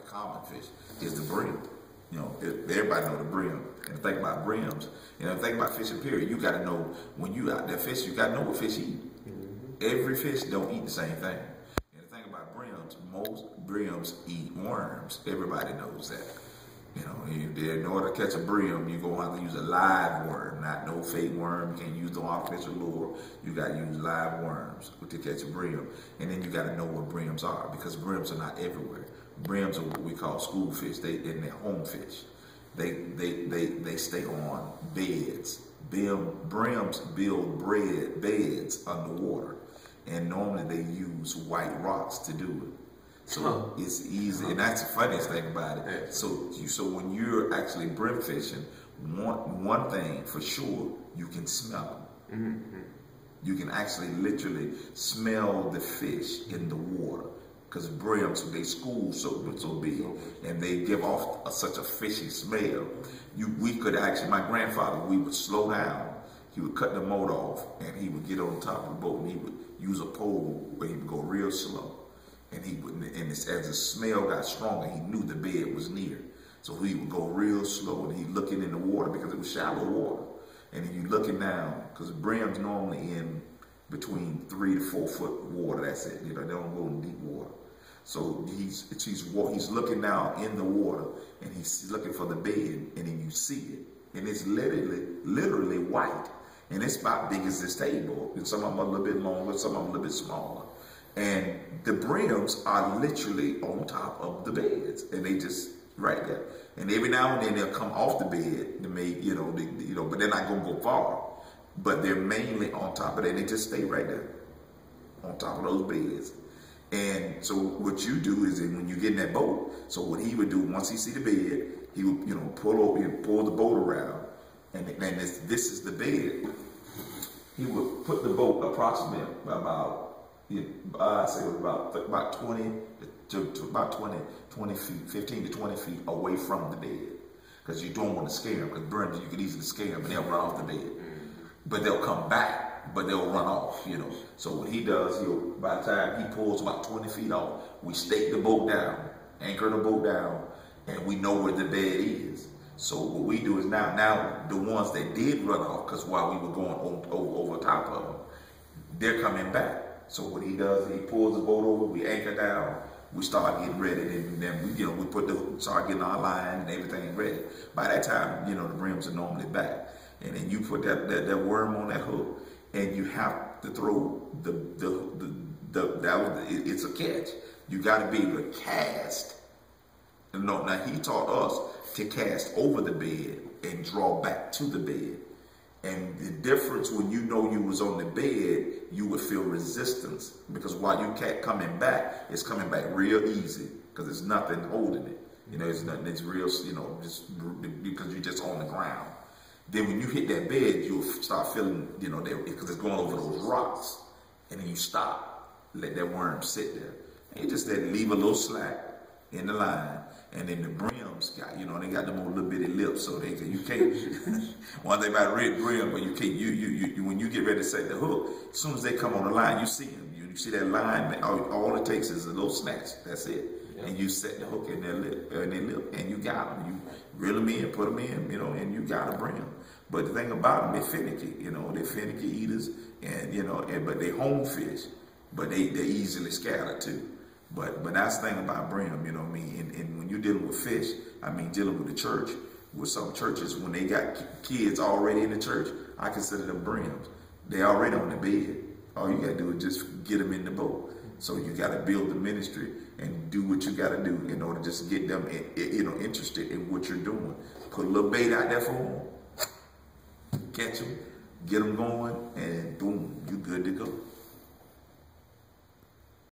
common fish, is the brim. You know, everybody know the brim. And the thing about brims, you know, the thing about fishing period, you got to know when you out there fishing, you got to know what fish eat. Every fish don't eat the same thing. And the thing about brims, most brims eat worms. Everybody knows that. You know, in order to catch a brim, you're going to have to use a live worm, not no fake worm. You can't use no artificial lure. You got to use live worms to catch a brim. And then you got to know what brims are, because brims are not everywhere. Brims are what we call school fish. They're home fish. They stay on beds. Brims build beds underwater, and normally they use white rocks to do it. So it's easy, and that's the funniest thing about it. So when you're actually brim fishing, one thing for sure, you can smell them. You can actually literally smell the fish in the water, because brims, they school so big, and they give off such a fishy smell. We could actually, my grandfather, we would slow down. He would cut the motor off, and he would get on top of the boat, and he would use a pole where he would go real slow. And he would, and as the smell got stronger, he knew the bed was near. So he would go real slow, and he'd looking in the water, because it was shallow water. And then you looking down, because brims normally in between 3 to 4 foot water. That's it. You know, they don't go in deep water. So he's looking down in the water, and he's looking for the bed, and then you see it, and it's literally white, and it's about big as this table. And some of them are a little bit longer, some of them a little bit smaller. And the brims are literally on top of the beds, and they just right there. And every now and then they'll come off the bed to make, but they're not gonna go far. But they're mainly on top of it, and they just stay right there on top of those beds. And so what you do is that when you get in that boat, so what he would do, once he see the bed, he would pull over and pull the boat around, and this is the bed. He would put the boat approximately about, I say about 20 to about 20 feet, 15 to 20 feet away from the bed, because you don't want to scare them. Because brims, you could easily scare them, and they'll run off the bed. But they'll come back, but they'll run off, So what he does, by the time he pulls about 20 feet off, we stake the boat down, anchor the boat down, and we know where the bed is. So what we do is now the ones that did run off, because while we were going over top of them, they're coming back. So what he does, he pulls the boat over, we anchor down, we start getting ready, and then we start getting our line and everything ready. By that time, the brims are normally back. And then you put that worm on that hook, and you have to throw it's a catch. You got to be able to cast. Now he taught us to cast over the bed and draw back to the bed. And the difference, when you was on the bed, you would feel resistance, because while you coming back, it's coming back real easy, because there's nothing holding it. It's nothing. It's real. Just because you're just on the ground. Then when you hit that bed, you'll start feeling, because it's going over those rocks, and then you stop, let that worm sit there, and you just leave a little slack in the line. And then the brims got, they got them on little bitty lips, so you can't. One thing about red brim, but you can't. When you get ready to set the hook, as soon as they come on the line, you see them. You see that line. All it takes is a little snatch. That's it. Yeah. And you set the hook in their lip, and you got them. You reel them in, put them in, and you got a brim. But the thing about them, they're finicky. They're finicky eaters, and but they home fish, but they're easily scattered too. But that's the thing about brim, And when you're dealing with fish, dealing with the church, with some churches, when they got kids already in the church, I consider them brims. They already on the bed. All you gotta do is just get them in the boat. So you gotta build the ministry and do what you gotta do in order to just get them, interested in what you're doing. Put a little bait out there for them, catch them, get them going, and boom, you good to go.